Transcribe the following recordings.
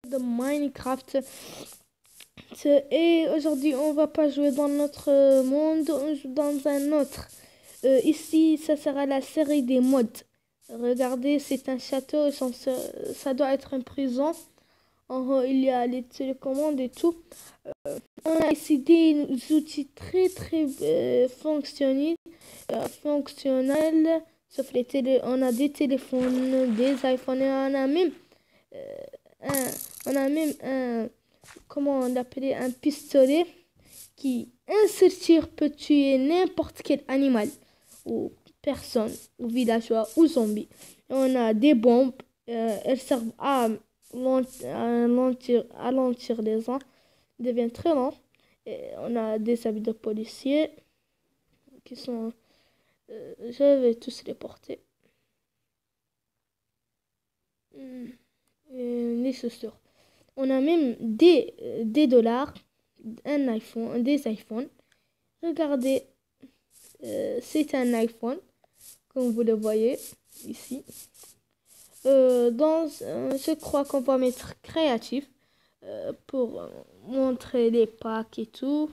de Minecraft. Et aujourd'hui, on va pas jouer dans notre monde, on joue dans un autre. Ici, ça sera la série des mods. Regardez, c'est un château, ça doit être une prison. En haut, il y a les télécommandes et tout. On a ici des outils très fonctionnels. Sauf on a des téléphones, des iPhones, et on a même un, comment on l'appelait, un pistolet qui, un seul tir peut tuer n'importe quel animal ou personne, ou villageois ou zombie. Et on a des bombes, elles servent à ralentir les gens, devient très lent. Et on a des habits de policiers qui sont, je vais tous les porter. Les chaussures. On a même des dollars, des iPhones. Regardez, c'est un iPhone, comme vous le voyez ici. Je crois qu'on va mettre créatif pour montrer les packs et tout.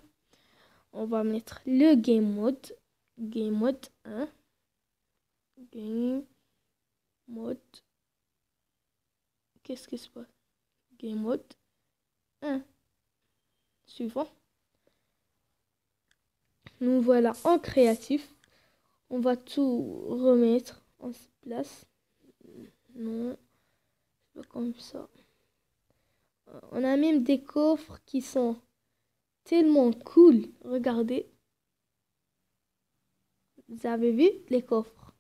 On va mettre le game mode 1. Game mode. Qu'est-ce qui se passe? Game mode 1. Suivant. Nous voilà en créatif. On va tout remettre en place. Non, pas comme ça. On a même des coffres qui sont tellement cool. Regardez. Vous avez vu les coffres?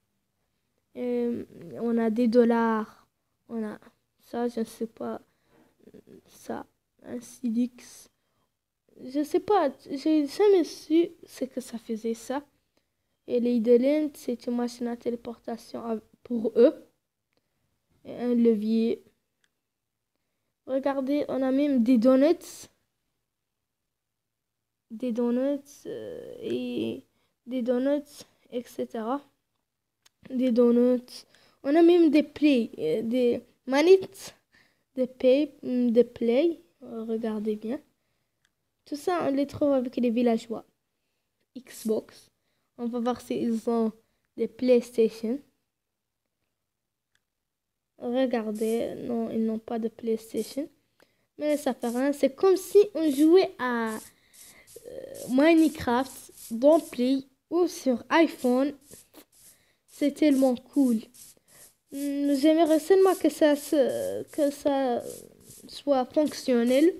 On a des dollars. On a ça, je ne sais pas. Ça, un Silix. Je sais pas, j'ai jamais su ce que ça faisait ça. Et les Idolines, c'est une machine à téléportation pour eux. Et un levier. Regardez, on a même des donuts. Des donuts et des donuts, etc. Des donuts. On a même des manettes de play. Regardez bien. Tout ça, on les trouve avec les villageois. Xbox. On va voir s'ils ont des PlayStation. Regardez, non, ils n'ont pas de PlayStation. Mais ça fait rien. C'est comme si on jouait à Minecraft dans Play ou sur iPhone. C'est tellement cool. J'aimerais seulement que ça soit fonctionnel.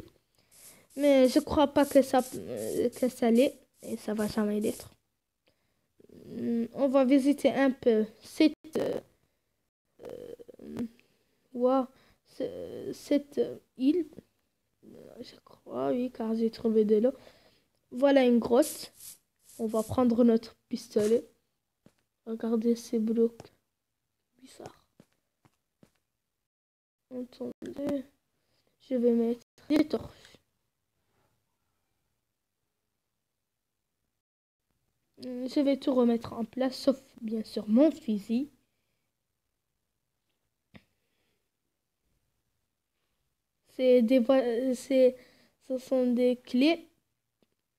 Mais je crois pas que ça l'est. Et ça va jamais l'être. On va visiter un peu cette île. Je crois, oui, car j'ai trouvé de l'eau. Voilà une grotte. On va prendre notre pistolet. Regardez ces blocs bizarres. Attendez. Je vais mettre des torches. Je vais tout remettre en place, sauf bien sûr mon fusil. Ce sont des clés.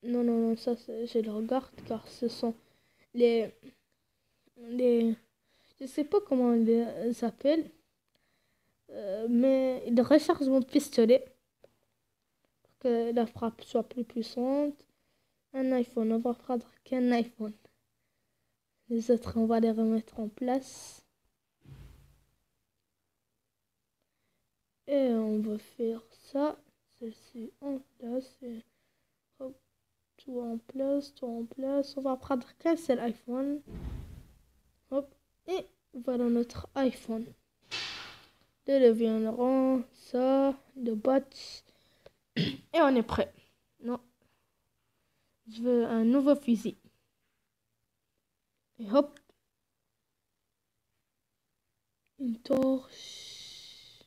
Non, ça je le regarde car ce sont les je sais pas comment on les appelle, mais ils rechargent mon pistolet pour que la frappe soit plus puissante. Un iPhone, on va prendre qu'un iPhone. Les autres, on va les remettre en place. Et on va faire ça. Celle-ci en place. Et hop, tout en place. On va prendre qu'un seul iPhone. Hop. Et voilà notre iPhone. Le levier en rond. Ça. Le batch. Et on est prêt. Non. Je veux un nouveau fusil. Et hop. Une torche.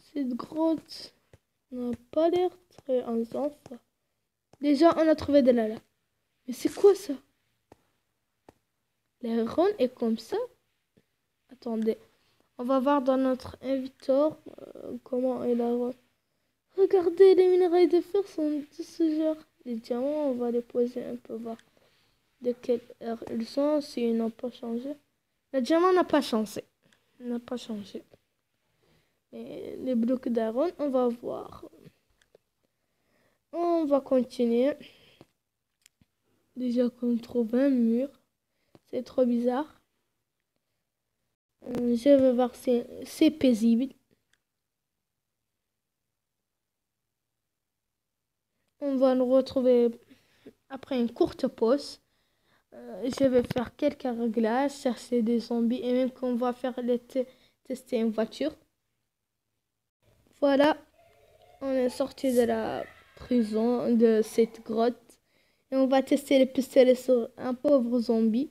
Cette grotte n'a pas l'air très ensemble. Déjà, on a trouvé de la lave. Mais c'est quoi ça? La ronde est comme ça. Attendez. On va voir dans notre invitor comment il a... Regardez, les minerais de fer sont de ce genre. Les diamants, on va les poser un peu, voir de quelle heure ils sont, s'ils n'ont pas changé. Le diamant n'a pas changé. Il n'a pas changé. Et les blocs d'iron, on va voir. On va continuer. Déjà qu'on trouve un mur. C'est trop bizarre. Je vais voir si c'est paisible. On va nous retrouver après une courte pause. Je vais faire quelques réglages, chercher des zombies et même qu'on va faire tester une voiture. Voilà, on est sorti de la prison, de cette grotte. Et on va tester les pistolets sur un pauvre zombie.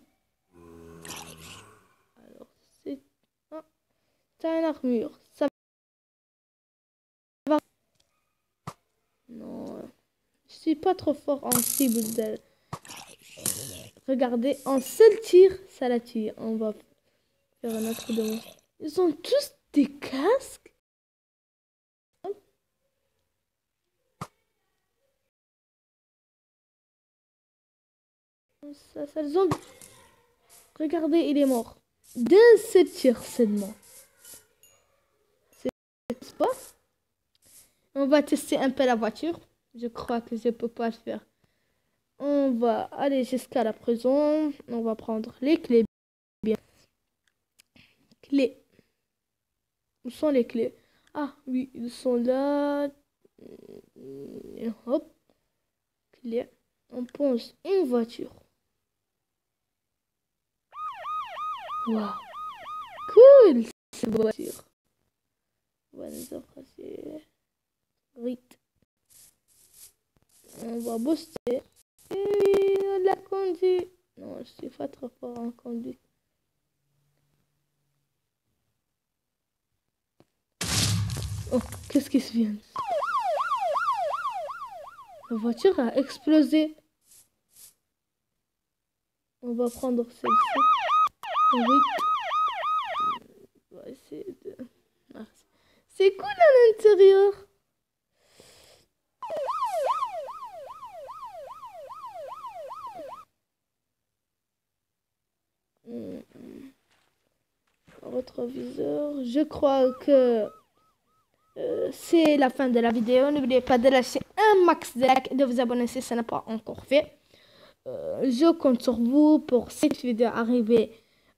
Alors, c'est... Oh, t'as une armure. Ça va. Non, je suis pas trop fort en cible de... Regardez, en seul tir, ça la tue. On va faire un autre demande. Ils ont tous des casques. Ça le zombie. Regardez, il est mort. D'un seul tir seulement. C'est pas. On va tester un peu la voiture. Je crois que je peux pas le faire. On va aller jusqu'à la prison. On va prendre les clés. Bien. Clés. Où sont les clés? Ah oui, ils sont là. Et hop. Clés. On pose une voiture. Waouh. Cool cette voiture. On va nous embrasser. Vite. On va booster. Et on l'a conduit. Non, je suis pas trop fort en conduite. Oh, qu'est-ce qui se vient? La voiture a explosé. On va prendre celle-ci. Oui. On va essayer de... C'est cool à l'intérieur. Rétroviseur. Je crois que c'est la fin de la vidéo. N'oubliez pas de lâcher un max de likes et de vous abonner si ce n'est pas encore fait. Je compte sur vous pour cette vidéo arriver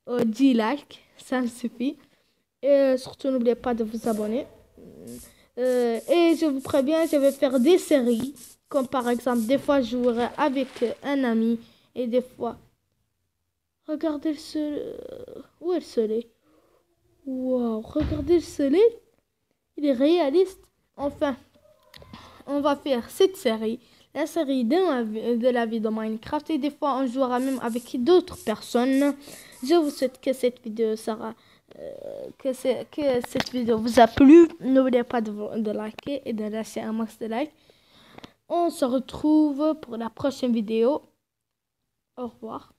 aux 10 likes. Ça me suffit. Et surtout, n'oubliez pas de vous abonner. Et je vous préviens, je vais faire des séries. Comme par exemple, des fois, je jouerai avec un ami. Et des fois... Regardez le soleil. Où est le soleil? Wow, regardez le soleil. Il est réaliste. Enfin, on va faire cette série. La série de la vie de Minecraft. Et des fois, on jouera même avec d'autres personnes. Je vous souhaite que cette vidéo sera... que cette vidéo vous a plu. N'oubliez pas de liker et de lâcher un max de likes. On se retrouve pour la prochaine vidéo. Au revoir.